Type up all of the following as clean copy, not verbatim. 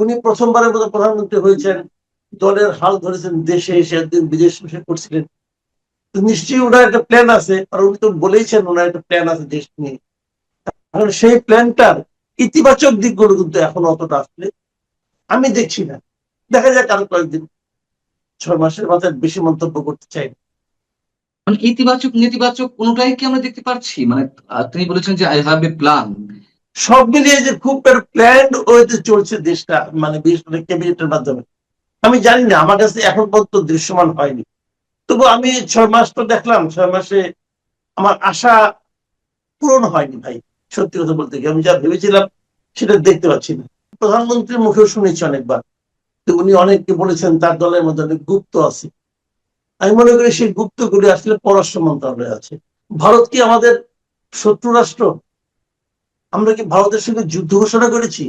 উনি প্রথমবারের মতো প্রধানমন্ত্রী হয়েছেন, দলের হাল ধরেছেন, দেশে এসে একদিন বিদেশ করছিলেন। তো নিশ্চয়ই ওনার একটা প্ল্যান আছে, আর উনি তো বলেইছেন ওনার একটা প্ল্যান আছে দেশ নিয়ে। কারণ সেই প্ল্যানটার ইতিবাচক দিকগুলো কিন্তু এখন অতটা আসলে আমি দেখছি না। দেখা যাক আরো কয়েকদিন, 6 মাসের মাথায় বেশি মন্তব্য করতে চাই না। মানে ইতিবাচক নেতিবাচক কোনোটাই কি আমরা দেখতে পাচ্ছি? মানে তিনি বলেছেন যে আই হ্যাভ এ প্ল্যান। সব মিলিয়ে যে খুব প্ল্যান্ড ওয়েতে চলছে দেশটা, মানে বিশেষ করে ক্যাবিনেটের মাধ্যমে, আমি জানি না, আমার কাছে এখন পর্যন্ত দৃশ্যমান হয়নি। তবু আমি 6 মাস তো দেখলাম, 6 মাসে আমার আশা পূরণ হয়নি ভাই। সত্যি কথা বলতে গিয়ে আমি যা ভেবেছিলাম সেটা দেখতে পাচ্ছি না। প্রধানমন্ত্রীর মুখেও শুনেছি অনেকবার, তো উনি অনেককে বলেছেন তার দলের মধ্যে অনেক গুপ্ত আছে। আমি মনে করি সেই গুপ্তগুলি আসলে পররাষ্ট্র মন্ত্রণালয়ে আছে। ভারত কি আমাদের শত্রু রাষ্ট্র? আমরা কি ভারতের সঙ্গে যুদ্ধ ঘোষণা করেছি?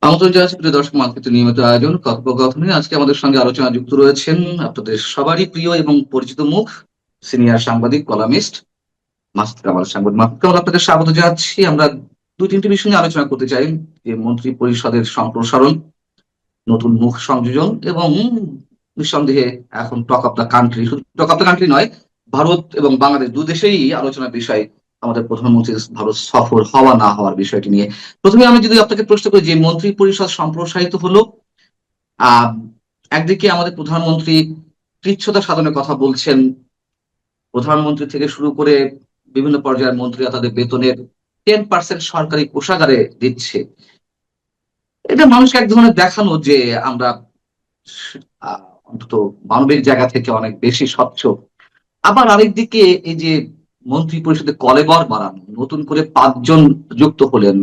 আমন্ত্রণ জানাচ্ছি প্রিয় দর্শক, মার্কেট নিয়মিত আয়োজন কথোপকথনে। আজকে আমাদের সঙ্গে আলোচনা যুক্ত রয়েছেন আপনাদের সবারই প্রিয় এবং পরিচিত মুখ, সিনিয়র সাংবাদিক কলামিস্ট মাসুদ কামাল। সাংবাদিক মাসুদ কামাল, আপনাদের স্বাগত জানাচ্ছি। আমরা 2-3টি বিষয় নিয়ে আলোচনা করতে চাই, যে মন্ত্রী পরিষদের সম্প্রসারণ, নতুন মুখ সংযোজন এবং নিঃসন্দেহে এখন টক অফ দ্য কান্ট্রি, শুধু টক অফ দ্য কান্ট্রি নয়, ভারত এবং বাংলাদেশ দু দেশেই আলোচনার বিষয় আমাদের প্রধানমন্ত্রীর ভারত সফর হওয়া না হওয়ার বিষয়টি নিয়ে। প্রথমে আমি যদি আপনাকে প্রশ্ন করি, যে মন্ত্রী পরিষদ সম্প্রসারিত হলো, আহ একদিকে আমাদের প্রধানমন্ত্রী কৃচ্ছ্রতা সাধনের কথা বলছেন, প্রধানমন্ত্রী থেকে শুরু করে বিভিন্ন পর্যায়ের মন্ত্রীরা তাদের বেতনের 10% সরকারি কোষাগারে দিচ্ছে। এটা মানুষকে এক ধরনের দেখানো যে আমরা অন্তত মানবিক জায়গা থেকে অনেক বেশি স্বচ্ছ। আবার আরেকদিকে এই যে মন্ত্রী পরিষদে কলেবর বাড়ানো, নতুন করে 5 জন যুক্ত হলেন,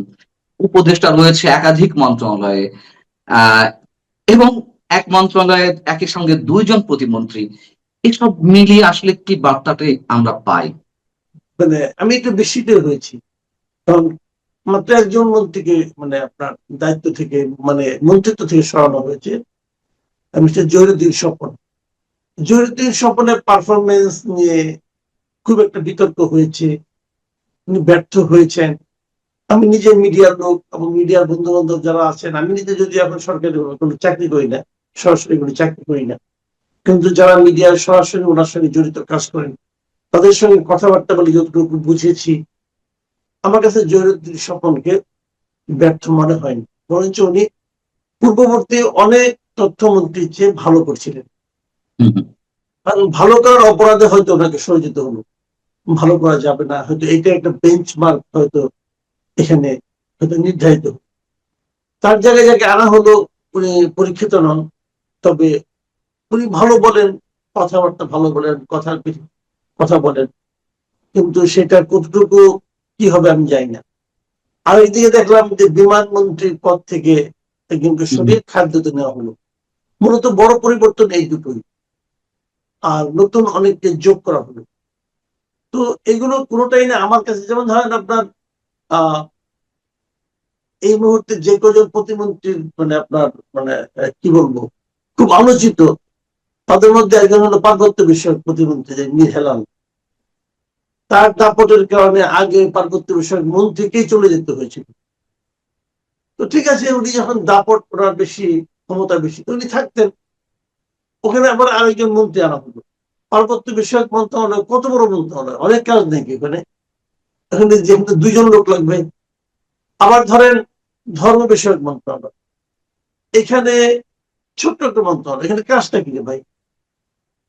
উপদেষ্টা রয়েছে একাধিক মন্ত্রণালয়ে, আহ এবং এক মন্ত্রণালয়ে একই সঙ্গে 2 জন প্রতিমন্ত্রী। এসব মিলিয়ে আসলে কি বার্তাটি আমরা পাই? মানে আমি একটু বেশিতে হয়েছি, কারণ মাত্র একজন মন্ত্রীকে মানে আপনার দায়িত্ব থেকে, মানে মন্ত্রিত্ব থেকে সরানো হয়েছে, মিস্টার জহিরুদ্দিন স্বপন। জহিরুদ্দিন স্বপনের পারফরমেন্স নিয়ে খুব একটা বিতর্ক হয়েছে, উনি ব্যর্থ হয়েছেন। আমি নিজে মিডিয়ার লোক এবং মিডিয়ার বন্ধু বান্ধব যারা আছেন, আমি নিজে যদি এখন সরকারি কোনো চাকরি করি না, সরাসরি কোনো চাকরি করি না, কিন্তু যারা মিডিয়ার সরাসরি ওনার সঙ্গে জড়িত কাজ করেন, তাদের সঙ্গে কথাবার্তা বলে যতটুকু বুঝেছি, আমার কাছে জহিরুদ্দিন স্বপনকে ব্যর্থ মনে হয়নি। বরঞ্চ উনি পূর্ববর্তী অনেক তথ্যমন্ত্রীর চেয়ে ভালো করছিলেন। কারণ ভালো করার অপরাধে হয়তো ওনাকে সরে যেতে হলো, ভালো করা যাবে না, হয়তো এটা একটা বেঞ্চমার্ক হয়তো এখানে হয়তো নির্ধারিত। তার জায়গায় যাকে আনা হলো, উনি পরীক্ষিত নন, তবে উনি ভালো বলেন, কথাবার্তা ভালো বলেন, কথা বলেন, কিন্তু সেটা কতটুকু কি হবে আমি জানি না। আর এইদিকে দেখলাম যে বিমান মন্ত্রীর পদ থেকে একজনকে সরিয়ে খাদ্যতে নেওয়া হলো। মূলত বড় পরিবর্তন এই দুটোই, আর নতুন অনেককে যোগ করা হলো। তো এগুলো কোনোটাই না আমার কাছে, যেমন ধরেন আপনার এই মুহূর্তে যে কজন প্রতিমন্ত্রীর মানে আপনার মানে কি বলবো খুব আলোচিত, তাদের মধ্যে একজন হলো পার্বত্য বিষয়ক প্রতিমন্ত্রী মীর হেলাল। তার দাপটের কারণে আগে পার্বত্য বিষয়ক মন্ত্রীকেই চলে যেতে হয়েছিল। তো ঠিক আছে, উনি যখন দাপট ওনার বেশি, ক্ষমতা বেশি, তো উনি থাকতেন। ওখানে আবার আরেকজন মন্ত্রী আনা হলো। পার্বত্য বিষয়ক মন্ত্রণালয় কত বড় মন্ত্রণালয়, অনেক কাজ নাকি ওখানে, এখানে যেহেতু 2 জন লোক লাগবে। আবার ধরেন ধর্ম বিষয়ক মন্ত্রণালয়, এখানে ছোট্ট একটা মন্ত্রণালয়, এখানে কাজটা কি ভাই,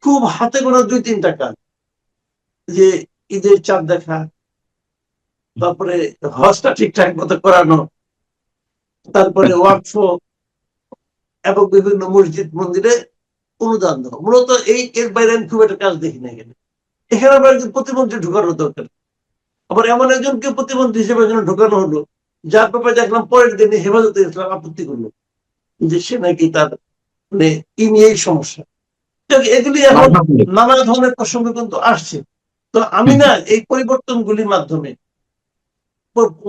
খুব হাতে গোনা 2-3টা কাজ, যে ঈদের চাঁদ দেখা, তারপরে হজটা ঠিকঠাক মতো করানো, তারপরে ওয়াকফ এবং বিভিন্ন মসজিদ মন্দিরে অনুদান দেওয়া। মূলত এর বাইরে আমি খুব একটা কাজ দেখি না এখানে। এখানে আবার একজন প্রতিমন্ত্রী ঢুকানো দরকার। আবার এমন একজনকে প্রতিমন্ত্রী হিসেবে এখানে ঢুকানো হলো, যার ব্যাপারে দেখলাম পরের দিনে হেফাজতে ইসলাম আপত্তি করলো যে সে নাকি তার মানে কি নিয়েই সমস্যা। এগুলি এখন নানা ধরনের প্রসঙ্গ কিন্তু আসছে। তো আমি না এই পরিবর্তনগুলির মাধ্যমে,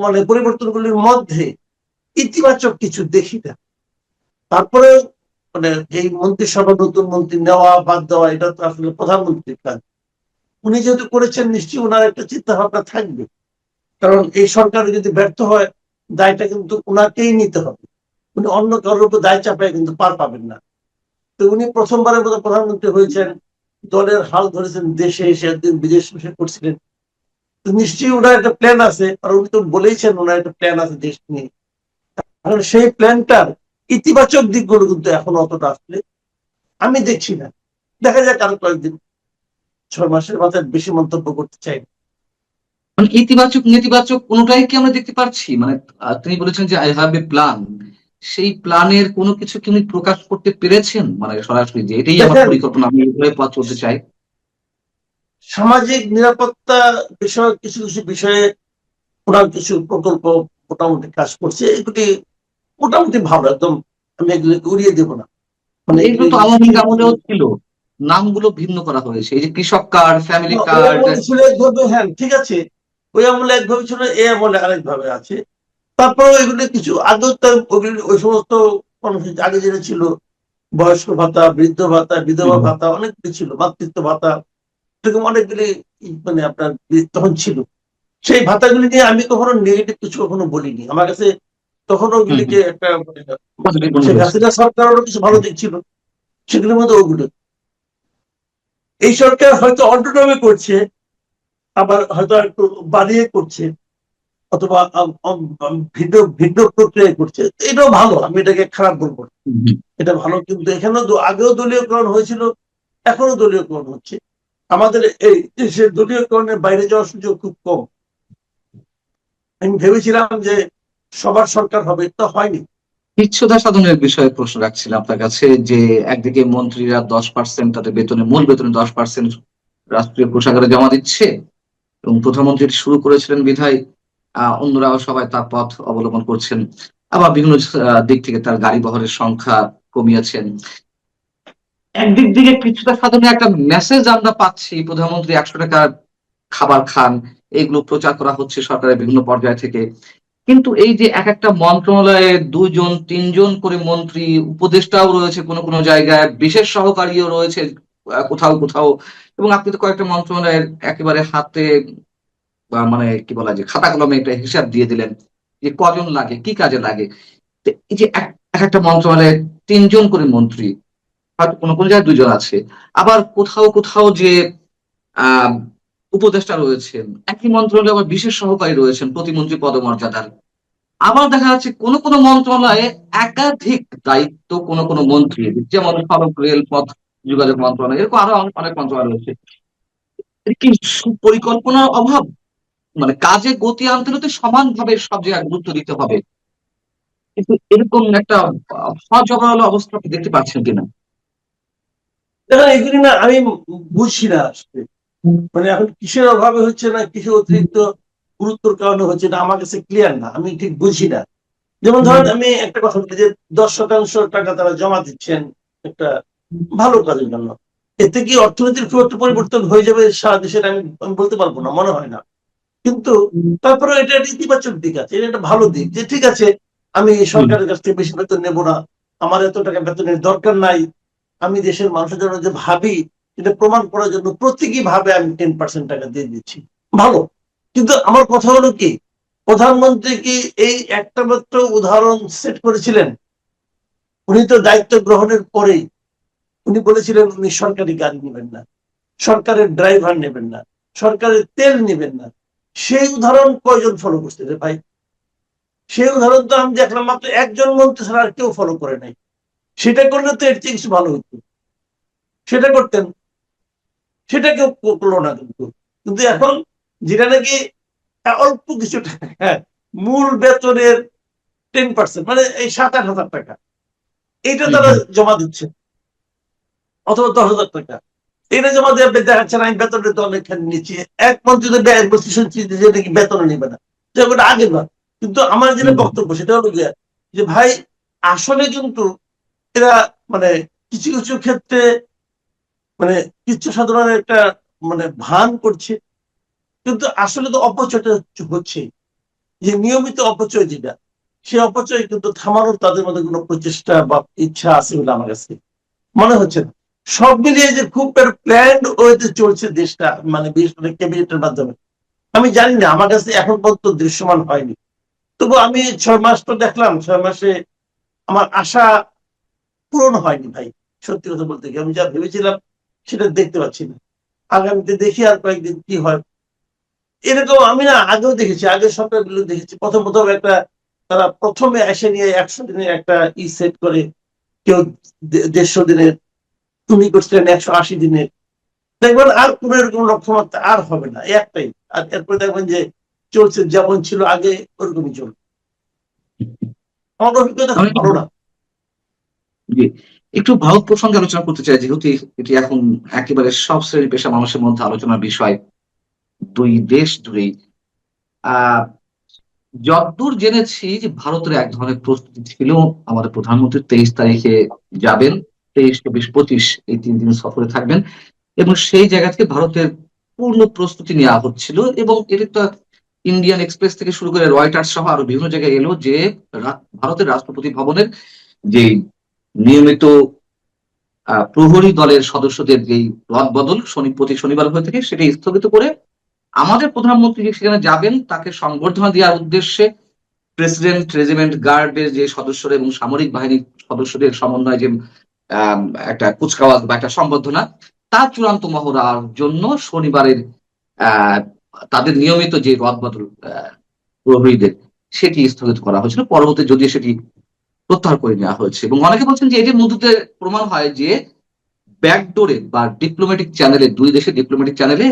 মানে পরিবর্তনগুলির মধ্যে ইতিবাচক কিছু দেখি না। তারপরে মানে এই মন্ত্রিসভা নতুন মন্ত্রী নেওয়া বাদ দেওয়া, এটা তো আসলে প্রধানমন্ত্রীর কাজ। উনি যেহেতু করেছেন, নিশ্চয়ই ওনার একটা চিন্তা ভাবনা থাকবে। কারণ এই সরকার যদি ব্যর্থ হয়, দায়টা কিন্তু ওনাকেই নিতে হবে। উনি অন্য কারোর উপর দায় চাপায় কিন্তু পার পাবেন না। তো উনি প্রথমবারের মতো প্রধানমন্ত্রী হয়েছেন, দলের হাল ধরেছেন, দেশে এসে একদিন বিদেশ করছিলেন। তো নিশ্চয়ই ওনার একটা প্ল্যান আছে, আর উনি তো বলেইছেন ওনার একটা প্ল্যান আছে দেশ নিয়ে। কারণ সেই প্ল্যানটার ইতিবাচক দিকগুলো কিন্তু এখন অতটা আসলে আমি দেখছি না। দেখা যাক আরো কয়েকদিন, 6 মাসের মাথায় বেশি মন্তব্য করতে চাই না। মানে ইতিবাচক নেতিবাচক কোনোটাই কি আমরা দেখতে পাচ্ছি? মানে তিনি বলেছেন যে আই হ্যাভ এ প্ল্যান, সেই প্ল্যানের কোনো কিছু কি উনি প্রকাশ করতে পেরেছেন? মানে সরাসরি যে এটাই আমার দেখেন, পরিকল্পনা, আমি এইভাবে পথ চলতে চাই। সামাজিক নিরাপত্তা বিষয়ক কিছু কিছু বিষয়ে ওনার কিছু প্রকল্প মোটামুটি কাজ করছে, এগুলি মোটামুটি ভালো একদম। আমি এগুলিকে উড়িয়ে দেবো না, মানে এগুলো এগুলি তো আওয়ামী লীগ নিশ্চয়ই আমলেও ছিল, নামগুলো ভিন্ন করা হয়েছে, এই যে কৃষক কার্ড, ফ্যামিলি ওই কার্ড। আমলে ছিল একভাবে, হ্যাঁ ঠিক আছে, ওই আমলে একভাবে ছিল, এই আমলে আরেকভাবে আছে। তারপরে এগুলি কিছু আগেও তো ওগুলি ওই সমস্ত কর্মসূচি আগে যেটা ছিল, বয়স্ক ভাতা, বৃদ্ধ ভাতা, বিধবা ভাতা, অনেকগুলি ছিল, মাতৃত্ব ভাতা, এরকম অনেকগুলি মানে আপনার তখন ছিল। সেই ভাতাগুলি নিয়ে আমি কখনো নেগেটিভ কিছু কখনো বলিনি। আমার কাছে তখন ওগুলিকে একটা মানে পজিটিভ মনে শেখ হয়েছে। হাসিনা সরকারেরও কিছু ভালো দিক ছিল, সেগুলোর মধ্যে ওগুলো। এই সরকার হয়তো অটোনমি করছে, আবার হয়তো একটু বাড়িয়ে করছে, অথবা ভিন্ন ভিন্ন প্রক্রিয়ায় করছে, এটাও ভালো, আমি এটাকে খারাপ বলবো না, এটা ভালো। কিন্তু এখানেও আগেও দলীয়করণ হয়েছিল, এখনো দলীয়করণ হচ্ছে। আমাদের এই দেশের দলীয়করণের বাইরে যাওয়ার সুযোগ খুব কম। আমি ভেবেছিলাম যে সবার সরকার হবে, তা হয়নি। পিচ্ছুতা সাধনের বিষয়ে প্রশ্ন রাখছিলাম আপনার কাছে, যে একদিকে মন্ত্রীরা 10% তাদের বেতনে, মূল বেতনে 10% রাষ্ট্রীয় কোষাগারে জমা দিচ্ছে, এবং প্রধানমন্ত্রী শুরু করেছিলেন বিধায় অন্যরাও সবাই তার পথ অবলম্বন করছেন। আবার বিভিন্ন দিক থেকে তার গাড়ি বহরের সংখ্যা কমিয়েছেন। একদিক দিকে কিছুটা সাধনে একটা মেসেজ আমরা পাচ্ছি, প্রধানমন্ত্রী 100 টাকার খাবার খান, এগুলো প্রচার করা হচ্ছে সরকারের বিভিন্ন পর্যায় থেকে। কিন্তু এই যে এক একটা মন্ত্রণালয়ে 2 জন 3 জন করে মন্ত্রী, উপদেষ্টাও রয়েছে কোনো কোনো জায়গায়, বিশেষ সহকারীও রয়েছে কোথাও কোথাও, এবং আপনি তো কয়েকটা মন্ত্রণালয়ের একেবারে হাতে বা মানে কি বলা যায় খাতা কলমে একটা হিসাব দিয়ে দিলেন যে কজন লাগে, কি কাজে লাগে। তো এই যে এক একটা মন্ত্রণালয়ে 3 জন করে মন্ত্রী, হয়তো কোনো কোনো জায়গায় 2 জন আছে, আবার কোথাও কোথাও যে আহ উপদেষ্টা রয়েছেন, একই মন্ত্রণালয়ে আবার বিশেষ সহকারী রয়েছেন প্রতিমন্ত্রী পদমর্যাদার। আবার দেখা যাচ্ছে কোন কোন মন্ত্রণালয়ে একাধিক দায়িত্ব কোন কোন মন্ত্রী, যেমন সড়ক রেল পথ যোগাযোগ মন্ত্রণালয়, এরকম আরো অনেক অনেক মন্ত্রণালয় রয়েছে। এর কি সুপরিকল্পনার অভাব? মানে কাজে গতি আনতে হলে তো সমানভাবে সব জায়গায় গুরুত্ব দিতে হবে, কিন্তু এরকম একটা সজবরল অবস্থা আপনি দেখতে পাচ্ছেন কিনা? দেখেন, এগুলি না আমি বুঝছি না আসলে, মানে এখন কিসের অভাবে হচ্ছে না কিসের অতিরিক্ত গুরুত্বর কারণে হচ্ছে না, আমার কাছে ক্লিয়ার না, আমি ঠিক বুঝি না। যেমন ধরেন আমি একটা কথা বলি, যে 10% টাকা তারা জমা দিচ্ছেন একটা ভালো কাজের জন্য, এতে কি অর্থনীতির খুব একটা পরিবর্তন হয়ে যাবে সারা দেশের, আমি আমি বলতে পারবো না, মনে হয় না। কিন্তু তারপরে এটা একটা ইতিবাচক দিক আছে, এটা একটা ভালো দিক, যে ঠিক আছে আমি সরকারের কাছ থেকে বেশি বেতন নেবো না, আমার এত টাকা বেতনের দরকার নাই, আমি দেশের মানুষের জন্য যে ভাবি এটা প্রমাণ করার জন্য প্রতীকী ভাবে আমি 10% টাকা দিয়ে দিচ্ছি, ভালো। কিন্তু আমার কথা হলো কি, প্রধানমন্ত্রী কি এই একটা মাত্র উদাহরণ সেট করেছিলেন? উনি তো দায়িত্ব গ্রহণের পরেই উনি বলেছিলেন উনি সরকারি গাড়ি নেবেন না, সরকারের ড্রাইভার নেবেন না, সরকারের তেল নেবেন না। সেই উদাহরণ কয়জন ফলো করছে রে ভাই? সেই উদাহরণ তো আমি দেখলাম মাত্র একজন মন্ত্রী ছাড়া আর কেউ ফলো করে নাই। সেটা করলে তো এর চেয়ে কিছু ভালো হতো, সেটা করতেন, সেটা কেউ করলো না। কিন্তু কিন্তু এখন যেটা নাকি অল্প কিছু টাকা, হ্যাঁ, মূল বেতনের 10%, মানে এই 7-8 হাজার টাকা, এইটা তারা জমা দিচ্ছে, অথবা 10,000 টাকা, এটা জমা দিয়ে দেখা যাচ্ছে না, আমি বেতনের তো অনেকখানি নিচ্ছি। এক মন্ত্রী তো ব্যয় বলছি, শুনছি যে নাকি বেতন নেবে না, আগে না। কিন্তু আমার যেটা বক্তব্য সেটা হলো গিয়ে, যে ভাই আসলে কিন্তু এরা মানে কিছু কিছু ক্ষেত্রে মানে কিচ্ছু সাধারণ একটা মানে ভান করছে, কিন্তু আসলে তো অপচয়টা হচ্ছে, যে নিয়মিত অপচয় যেটা, সেই অপচয় কিন্তু থামানোর তাদের মধ্যে কোনো প্রচেষ্টা বা ইচ্ছা আছে বলে আমার কাছে মনে হচ্ছে না। সব মিলিয়ে যে খুব প্ল্যান্ড ওয়েতে চলছে দেশটা, মানে বিশেষ করে ক্যাবিনেটের মাধ্যমে, আমি জানি না, আমার কাছে এখন পর্যন্ত দৃশ্যমান হয়নি। তবু আমি 6 মাস তো দেখলাম, 6 মাসে আমার আশা পূরণ হয়নি ভাই। সত্যি কথা বলতে কি, আমি যা ভেবেছিলাম সেটা দেখতে পাচ্ছি না। আগামীতে দেখি আর কয়েকদিন কি হয়। এরকম আমি না আগেও দেখেছি, আগের সরকারগুলো দেখেছি। প্রথম প্রথম একটা, তারা প্রথমে এসে নিয়ে 100 দিনের একটা সেট করে, কেউ 150 দিনের, তুমি করছিলেন 180 দিনের। দেখবেন আর কোন এরকম লক্ষ্যমাত্রা আর হবে না, একটাই। আর এরপরে দেখবেন যে চলছে যেমন ছিল আগে ওরকমই চলবে। আমার অভিজ্ঞতা খুব আমি ভালো না। জি, একটু ভারত প্রসঙ্গে আলোচনা করতে চাই, যেহেতু এটি এখন একেবারে সব শ্রেণী পেশা মানুষের মধ্যে আলোচনার বিষয় দুই দেশ জুড়েই। আহ যতদূর জেনেছি যে ভারতের এক ধরনের প্রস্তুতি ছিল, আমাদের প্রধানমন্ত্রী 23 তারিখে যাবেন, 23, 24, 25 এই 3 দিন সফরে থাকবেন, এবং সেই জায়গা থেকে ভারতের পূর্ণ প্রস্তুতি নেওয়া হচ্ছিল। এবং এটি তো ইন্ডিয়ান এক্সপ্রেস থেকে শুরু করে রয়টার্স সহ আরো বিভিন্ন জায়গায় এলো যে ভারতের রাষ্ট্রপতি ভবনের যে নিয়মিত প্রহরী দলের সদস্যদের যেই রদবদল প্রতি শনিবার হয়ে থাকে সেটি স্থগিত করে আমাদের প্রধানমন্ত্রী যে সেখানে যাবেন তাকে সংবর্ধনা দেওয়ার উদ্দেশ্যে প্রেসিডেন্ট রেজিমেন্ট গার্ডের যে সদস্যরা এবং সামরিক বাহিনীর সদস্যদের সমন্বয়ে যে আহ, একটা কুচকাওয়াজ বা একটা সংবর্ধনা, তার চূড়ান্ত মহড়ার জন্য শনিবারের আহ তাদের নিয়মিত যে রদবদল প্রহরীদের সেটি স্থগিত করা হয়েছিল। পরবর্তী যদিও সেটি প্রত্যাহার করে নেওয়া হয়েছে, এবং অনেকে বলছেন যে এটির মধ্যে প্রমাণ হয় যে ব্যাকডোরে বা ডিপ্লোম্যাটিক চ্যানেলে, দুই দেশের ডিপ্লোম্যাটিক চ্যানেলে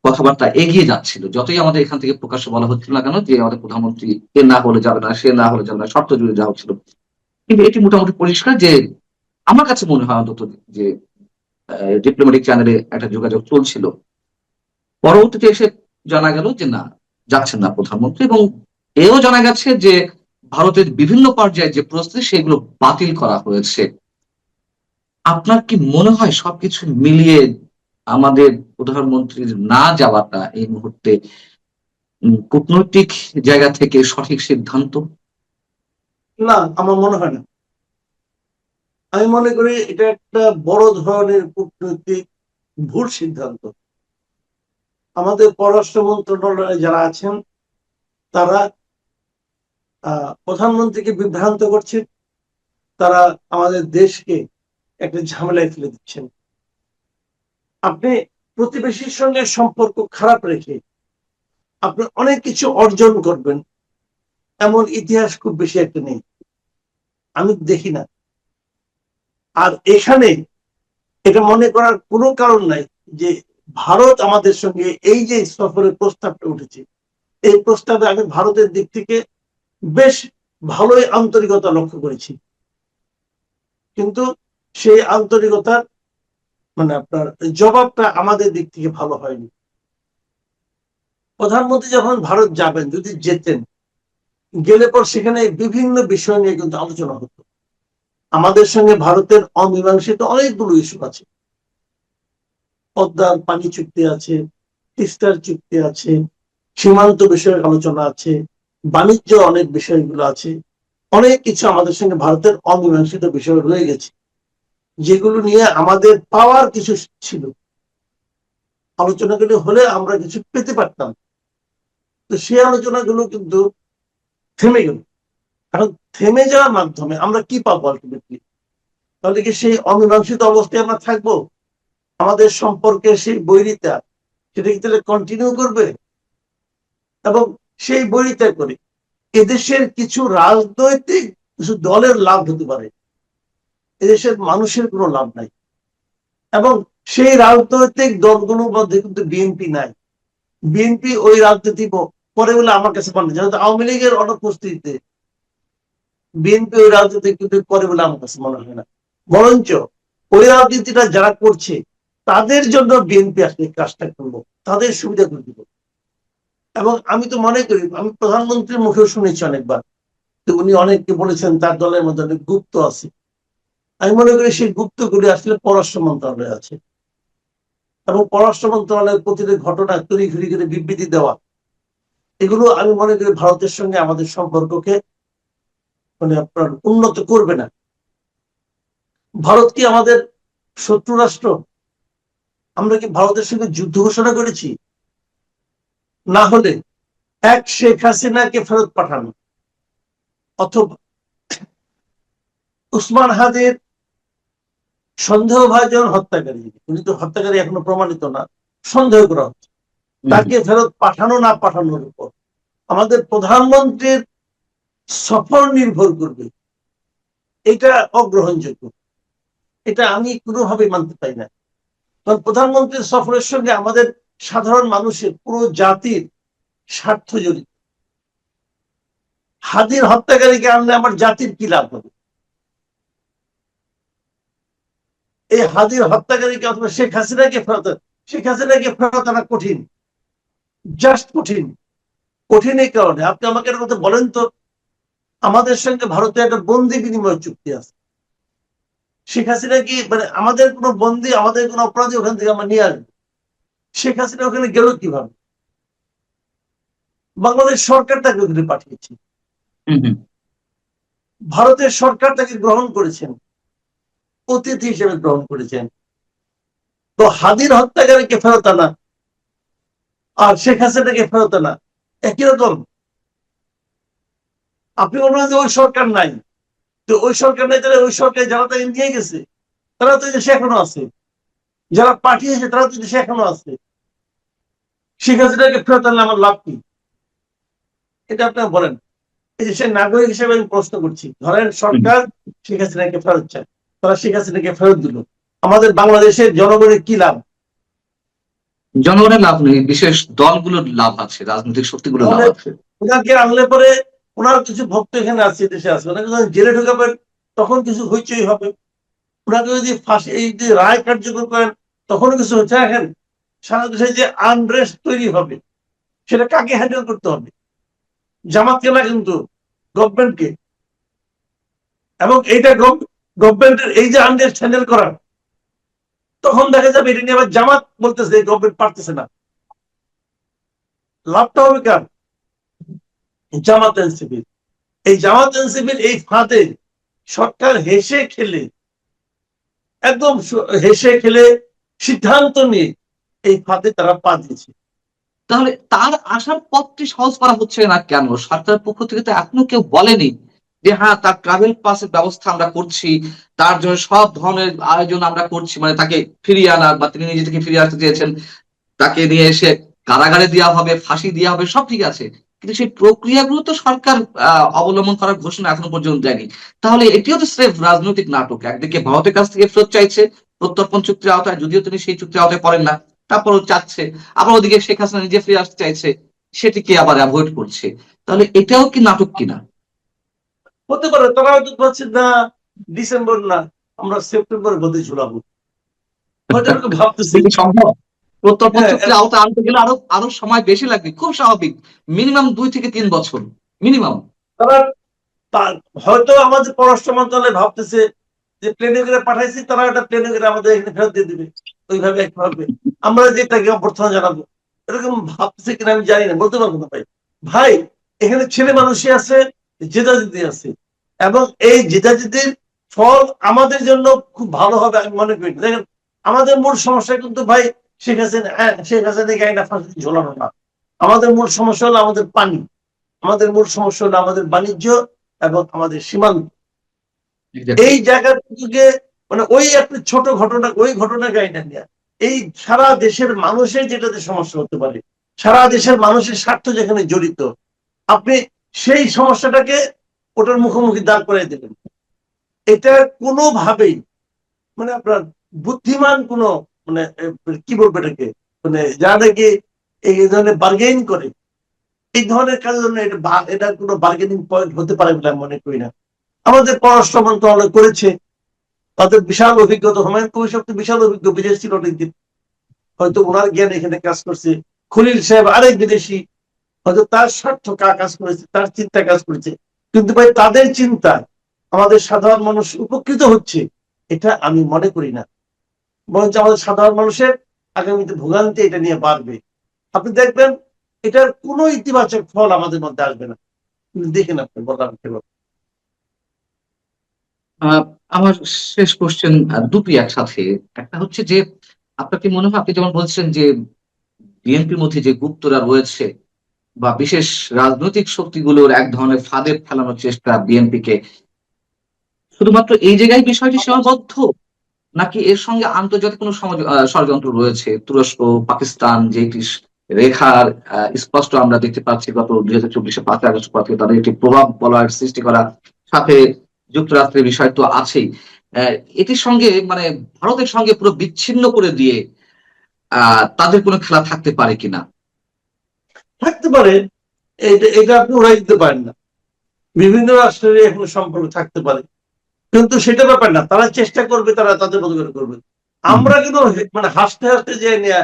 কথাবার্তা এগিয়ে যাচ্ছিল। যতই আমাদের এখান থেকে প্রকাশ্যে বলা হচ্ছিল না কেন যে আমাদের প্রধানমন্ত্রী এ না হলে যাবে না, সে না হলে যাবে না, শর্ত জুড়ে যাওয়া হচ্ছিল, কিন্তু এটি মোটামুটি পরিষ্কার যে আমার কাছে মনে হয় অন্তত যে ডিপ্লোম্যাটিক চ্যানেলে একটা যোগাযোগ চলছিল। পরবর্তীতে এসে জানা গেল যে না, যাচ্ছেন না প্রধানমন্ত্রী, এবং এও জানা গেছে যে ভারতের বিভিন্ন পর্যায়ে যে প্রস্তুতি সেগুলো বাতিল করা হয়েছে। আপনার কি মনে হয় সবকিছু মিলিয়ে আমাদের প্রধানমন্ত্রীর না যাওয়াটা এই মুহূর্তে কূটনৈতিক জায়গা থেকে সঠিক সিদ্ধান্ত? না, আমার মনে হয় না। আমি মনে করি এটা একটা বড় ধরনের কূটনৈতিক ভুল সিদ্ধান্ত। আমাদের পররাষ্ট্র মন্ত্রণালয়ে যারা আছেন তারা প্রধানমন্ত্রীকে বিভ্রান্ত করছেন। তারা আমাদের দেশকে একটা ঝামেলায় ফেলে দিচ্ছেন। আপনি প্রতিবেশীর সঙ্গে সম্পর্ক খারাপ রেখে আপনি অনেক কিছু অর্জন করবেন, এমন ইতিহাস খুব বেশি একটা নেই, আমি দেখি না। আর এখানে এটা মনে করার কোনো কারণ নাই যে ভারত আমাদের সঙ্গে এই যে সফরের প্রস্তাবটা উঠেছে, এই প্রস্তাবে আমি ভারতের দিক থেকে বেশ ভালোই আন্তরিকতা লক্ষ্য করেছি। কিন্তু সেই আন্তরিকতার মানে আপনার জবাবটা আমাদের দিক থেকে ভালো হয়নি। প্রধানমন্ত্রী যখন ভারত যাবেন, যদি যেতেন, গেলে পর সেখানে বিভিন্ন বিষয় নিয়ে কিন্তু আলোচনা হতো। আমাদের সঙ্গে ভারতের অমীমাংসিত অনেকগুলো ইস্যু আছে। পদ্মার পানি চুক্তি আছে, তিস্তার চুক্তি আছে, সীমান্ত বিষয়ক আলোচনা আছে, বাণিজ্য অনেক বিষয়গুলো আছে। অনেক কিছু আমাদের সঙ্গে ভারতের অমীমাংসিত বিষয় রয়ে গেছে, যেগুলো নিয়ে আমাদের পাওয়ার কিছু ছিল। আলোচনাগুলো হলে আমরা কিছু পেতে পারতাম। তো সেই আলোচনাগুলো কিন্তু থেমে গেল। এখন থেমে যাওয়ার মাধ্যমে আমরা কি পাবো আলটিমেটলি? তাহলে কি সেই অমীমাংসিত অবস্থায় আমরা থাকবো? আমাদের সম্পর্কে সেই বৈরিতা, সেটা কি তাহলে কন্টিনিউ করবে? এবং সেই বৈরিতা করে এদেশের কিছু রাজনৈতিক কিছু দলের লাভ হতে পারে, এদেশের মানুষের কোনো লাভ নাই। এবং সেই রাজনৈতিক দলগুলোর মধ্যে কিন্তু বিএনপি নাই। বিএনপি ওই রাজনীতি করে বলে আমার কাছে মনে হয়, যেহেতু আওয়ামী লীগের অনুপস্থিতিতে বিএনপি ওই রাজনীতি কিন্তু করে বলে আমার কাছে মনে হয় না। বরঞ্চ ওই রাজনীতিটা যারা করছে তাদের জন্য বিএনপি আসলে কাজটা করবো, তাদের সুবিধা করে দিব। এবং আমি তো মনে করি, আমি প্রধানমন্ত্রীর মুখেও শুনেছি অনেকবার, তো উনি অনেককে বলেছেন তার দলের মধ্যে অনেক গুপ্ত আছে। আমি মনে করি সেই গুপ্তগুলি আসলে পররাষ্ট্র মন্ত্রণালয়ে আছে। এবং পররাষ্ট্র মন্ত্রণালয়ের প্রতিটি ঘটনা তড়ি ঘড়ি করে বিবৃতি দেওয়া, এগুলো আমি মনে করি ভারতের সঙ্গে আমাদের সম্পর্ককে মানে আপনার উন্নত করবে না। ভারত কি আমাদের শত্রু রাষ্ট্র? আমরা কি ভারতের সঙ্গে যুদ্ধ ঘোষণা করেছি? না হলে এক শেখ হাসিনাকে ফেরত পাঠানো, অথবা উসমান হাদির সন্দেহভাজন হত্যাকারী, উনি তো হত্যাকারী এখনো প্রমাণিত না, সন্দেহ করা হচ্ছে, তাকে ফেরত পাঠানো না পাঠানোর উপর আমাদের প্রধানমন্ত্রীর সফর নির্ভর করবে। এটা অগ্রহণযোগ্য, এটা আমি কোনোভাবেই মানতে পারি না। কারণ প্রধানমন্ত্রীর সফরের সঙ্গে আমাদের সাধারণ মানুষের পুরো জাতির স্বার্থ জড়িত। হাদির হত্যাকারীকে আনলে আমার জাতির কি লাভ হবে? এই হাদির হত্যাকারীকে অথবা শেখ হাসিনাকে ফেরত আনা কঠিন, জাস্ট কঠিন। কঠিন এই কারণে, আপনি আমাকে একটা কথা বলেন তো, আমাদের সঙ্গে ভারতের একটা বন্দি বিনিময় চুক্তি আছে। শেখ হাসিনা কি মানে আমাদের কোনো বন্দি, আমাদের কোনো অপরাধী ওখান থেকে আমরা নিয়ে আসবো? শেখ হাসিনা ওখানে গেল কিভাবে? বাংলাদেশ সরকার তাকে ওখানে পাঠিয়েছে, ভারতের সরকার তাকে গ্রহণ করেছেন, অতিথি হিসেবে গ্রহণ করেছেন। তো হাদির হত্যাকারীকে ফেরত আনা আর শেখ হাসিনাকে ফেরত আনা একই রকম। আপনি বলবেন যে ওই সরকার নাই, তো ওই সরকার নাই, তাহলে ওই সরকার যারা তাকে নিয়ে গেছে তারা তো দেশে এখনো আছে, যারা পাঠিয়েছে তারা তো দেশে এখনো আছে। শেখ হাসিনাকে ফেরত আনলে আমার লাভ কি? এটা আপনারা বলেন। এই যে সে নাগরিক হিসেবে আমি প্রশ্ন করছি, ধরেন সরকার শেখ হাসিনাকে ফেরত চায়, তারা শেখ হাসিনাকে ফেরত দিল, আমাদের বাংলাদেশের জনগণের কি লাভ? জনগণের লাভ নেই, বিশেষ দলগুলোর লাভ আছে, রাজনৈতিক শক্তিগুলোর লাভ আছে। ওনাকে আনলে পরে ওনার কিছু ভক্ত এখানে আছে, দেশে আছে, ওনাকে যখন জেলে ঢুকাবেন তখন কিছু হইচই হবে। ওনাকে যদি ফাঁসি, এই যে রায় কার্যকর করেন তখনও কিছু হচ্ছে। এখন সারা দেশে যে আনরেস্ট তৈরি হবে সেটা কাকে হ্যান্ডেল করতে হবে? জামাতকে না, কিন্তু গভর্নমেন্টকে। এবং এইটা গভর্নমেন্টের এই যে আনরেস্ট হ্যান্ডেল করার, তখন দেখা যাবে এটা নিয়ে আবার জামাত বলতেছে গভর্নমেন্ট পারতেছে না। লাভটা হবে কার? জামাত এনসিপির। এই জামাত এনসিপির এই ফাঁদে সরকার হেসে খেলে সিদ্ধান্ত নিয়ে এই ফাঁদে তারা পা দিয়েছে। তাহলে তার আসার পথটি সহজ করা হচ্ছে না কেন? সরকারের পক্ষ থেকে তো এখনো কেউ বলেনি যে হ্যাঁ, তার ট্রাভেল পাসের ব্যবস্থা আমরা করছি, তার জন্য সব ধরনের আয়োজন আমরা করছি, মানে তাকে ফিরিয়ে আনার, বা তিনি নিজে থেকে ফিরে আসতে চেয়েছেন, তাকে নিয়ে এসে কারাগারে দেওয়া হবে, ফাঁসি দেওয়া হবে, সব ঠিক আছে, কিন্তু সেই প্রক্রিয়াগুলো তো সরকার অবলম্বন করার ঘোষণা এখনো পর্যন্ত দেয়নি। তাহলে এটিও তো স্রেফ রাজনৈতিক নাটক। একদিকে ভারতের কাছ থেকে ফেরত চাইছে প্রত্যর্পণ চুক্তির আওতায়, যদিও তিনি সেই চুক্তির আওতায় পড়েন না, তারপরও চাচ্ছে। আবার ওদিকে শেখ হাসিনা নিজে ফিরে আসতে চাইছে, সেটিকে আবার অ্যাভয়েড করছে। তাহলে এটাও কি নাটক কিনা? হতে পারে তারা হয়তো বলছে না ডিসেম্বর না, আমরা সেপ্টেম্বরের মধ্যে ঝুলাবো, হয়তো এরকম ভাবতেছি। সম্ভব? প্রত্যর্পণ হ্যাঁ, চুক্তির আওতায় আনতে গেলে আরো আরো সময় বেশি লাগবে, খুব স্বাভাবিক। মিনিমাম 2 থেকে 3 বছর মিনিমাম। তারা হয়তো আমাদের পররাষ্ট্র মন্ত্রণালয় ভাবতেছে যে প্লেনে করে পাঠাইছি, তারা একটা প্লেনে করে আমাদের এখানে ফেরত দিয়ে দিবে, ওইভাবে একভাবে আমরা যেটাকে অভ্যর্থনা জানাবো, এরকম ভাবতেছে কিনা আমি জানি না, বলতে পারবো না ভাই। ভাই এখানে ছেলে মানুষই আছে, জেদাজিদি আছে, এবং এই জেদাজিদির ফল আমাদের জন্য খুব ভালো হবে আমি মনে করি। দেখেন আমাদের মূল সমস্যা কিন্তু ভাই শেখ হাসিনাকে আইনা ফাঁসি ঝোলানো না। আমাদের মূল সমস্যা হলো আমাদের পানি, আমাদের মূল সমস্যা হলো আমাদের বাণিজ্য এবং আমাদের সীমান্ত। এই জায়গাটুকুকে মানে ওই একটা ছোট ঘটনা, ওই ঘটনাকে আইনা নিয়ে এই সারা দেশের মানুষের যেটাতে সমস্যা হতে পারে, সারা দেশের মানুষের স্বার্থ যেখানে জড়িত, আপনি সেই সমস্যাটাকে ওটার মুখোমুখি দাঁড় করে দেবেন। এটা কোনোভাবেই মানে আপনার বুদ্ধিমান কোনো মানে কি বলবো এটাকে, মানে যারা নাকি এই ধরনের বার্গেইন করে, এই ধরনের কাজের জন্য এটা কোনো বার্গেনিং পয়েন্ট হতে পারে বলে আমি মনে করি না। আমাদের পররাষ্ট্র মন্ত্রণালয় করেছে, তাদের বিশাল অভিজ্ঞতা, হুমায়ুন কবির সাহেব বিশাল অভিজ্ঞ, বিদেশ ছিল অনেকদিন, হয়তো ওনার জ্ঞান এখানে কাজ করছে। খলিল সাহেব আরেক বিদেশি, হয়তো তার স্বার্থ কাজ করেছে, তার চিন্তা কাজ করেছে, কিন্তু ভাই তাদের চিন্তায় আমাদের সাধারণ মানুষ উপকৃত হচ্ছে এটা আমি মনে করি না। বরঞ্চ আমাদের সাধারণ মানুষের আগামীতে ভোগান্তি এটা নিয়ে বাড়বে। আপনি দেখবেন এটার কোনো ইতিবাচক ফল আমাদের মধ্যে আসবে না। দেখেন আপনি বললাম কেন। আমার শেষ কোশ্চেন দুটি একসাথে। একটা হচ্ছে যে আপনার কি মনে হয়, আপনি যেমন বলছেন যে বিএনপির মধ্যে যে গুপ্তরা রয়েছে বা বিশেষ রাজনৈতিক শক্তিগুলোর এক ধরনের ফাঁদে ফেলানোর চেষ্টা বিএনপিকে, শুধুমাত্র এই জায়গায় বিষয়টি সীমাবদ্ধ, নাকি এর সঙ্গে আন্তর্জাতিক কোনো ষড়যন্ত্র রয়েছে? তুরস্ক, পাকিস্তান যেটি রেখার স্পষ্ট আমরা দেখতে পাচ্ছি গত 2024 5ই আগস্ট পর থেকে তাদের একটি প্রভাব বলয়ের সৃষ্টি করা, সাথে যুক্তরাষ্ট্রের বিষয় তো আছেই। এটির সঙ্গে মানে ভারতের সঙ্গে পুরো বিচ্ছিন্ন করে দিয়ে তাদের কোনো খেলা থাকতে পারে কিনা? থাকতে পারে, এটা এটা আপনি উড়াই দিতে পারেন না। বিভিন্ন রাষ্ট্রের এখন সম্পর্ক থাকতে পারে, কিন্তু সেটা ব্যাপার না, তারা চেষ্টা করবে, তারা তাদের মতো করে করবে। আমরা কিন্তু মানে হাসতে হাসতে যে নিয়ে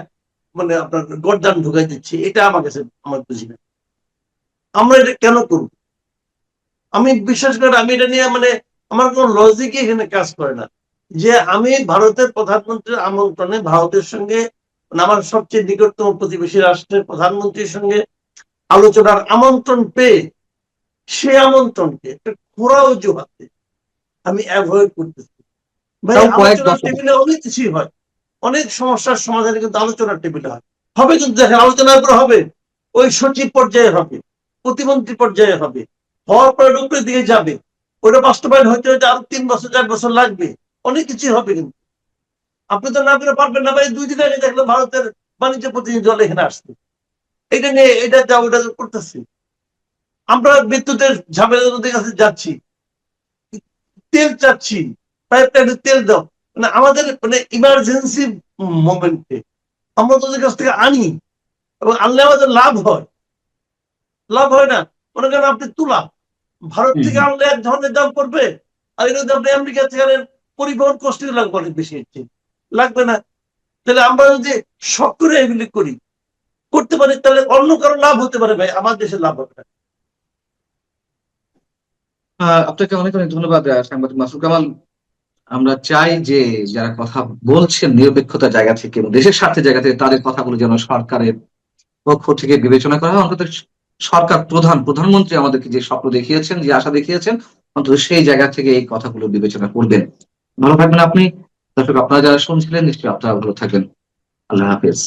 মানে আপনার গরদান ঢুকাই দিচ্ছি, এটা আমার কাছে আমার বুঝি না। আমরা এটা কেন করব? আমি বিশ্বাস করি আমি এটা নিয়ে মানে আমার কোন লজিকই এখানে কাজ করে না, যে আমি ভারতের প্রধানমন্ত্রীর আমন্ত্রণে ভারতের সঙ্গে মানে আমার সবচেয়ে নিকটতম প্রতিবেশী রাষ্ট্রের প্রধানমন্ত্রীর সঙ্গে আলোচনার আমন্ত্রণ পেয়ে সে আমন্ত্রণকে একটা খোড়া অজুহাতে আমি অ্যাভয়েড করতেছি। ভাই, তাও কয়েক আলোচনার দশক। টেবিলে অনেক কিছুই হয়, অনেক সমস্যার সমাধানে কিন্তু আলোচনার টেবিলে হয়, হবে কিন্তু দেখেন আলোচনার পর হবে, ওই সচিব পর্যায়ে হবে, প্রতিমন্ত্রী পর্যায়ে হবে, হওয়ার পরে উপরের দিকে যাবে, ওটা বাস্তবায়ন হইতে হইতে আরো 3 বছর 4 বছর লাগবে, অনেক কিছুই হবে। কিন্তু আপনি তো না করে পারবেন না ভাই। 2 দিন আগে দেখলাম ভারতের বাণিজ্য প্রতিনিধি দল এখানে আসছে, এটা নিয়ে এটা যা ওটা করতেছি। আমরা বিদ্যুতের ঝামেলাদের কাছে যাচ্ছি, তেল চাচ্ছি, পাইপলাইনে তেল দাও, মানে আমাদের মানে ইমার্জেন্সি মোমেন্টে আমরা তোদের কাছ থেকে আনি, এবং আনলে আমাদের লাভ হয়। লাভ হয় না, মনে করেন আপনি তুলা ভারত থেকে আনলে এক ধরনের দাম পড়বে, আর এটা যদি আপনি আমেরিকা থেকে আনেন পরিবহন কষ্ট লাগবে অনেক বেশি, হচ্ছে লাগবে না। তাহলে আমরা যদি শখ করে এগুলি করি করতে পারি, তাহলে অন্য কারো লাভ হতে পারে ভাই, আমার দেশের লাভ হবে না। আপনাকে অনেক অনেক ধন্যবাদ সাংবাদিক মাসুদ কামাল। আমরা চাই যে যারা কথা বলছেন নিরপেক্ষতার জায়গা থেকে এবং দেশের স্বার্থের জায়গা থেকে, তাদের কথাগুলো যেন সরকারের পক্ষ থেকে বিবেচনা করা হয়। অন্তত সরকার প্রধানমন্ত্রী আমাদেরকে যে স্বপ্ন দেখিয়েছেন, যে আশা দেখিয়েছেন, অন্তত সেই জায়গা থেকে এই কথাগুলো বিবেচনা করবেন। ভালো থাকবেন আপনি। দর্শক, আপনারা যারা শুনছিলেন নিশ্চয়ই আপনারা ভালো থাকবেন। আল্লাহ হাফেজ।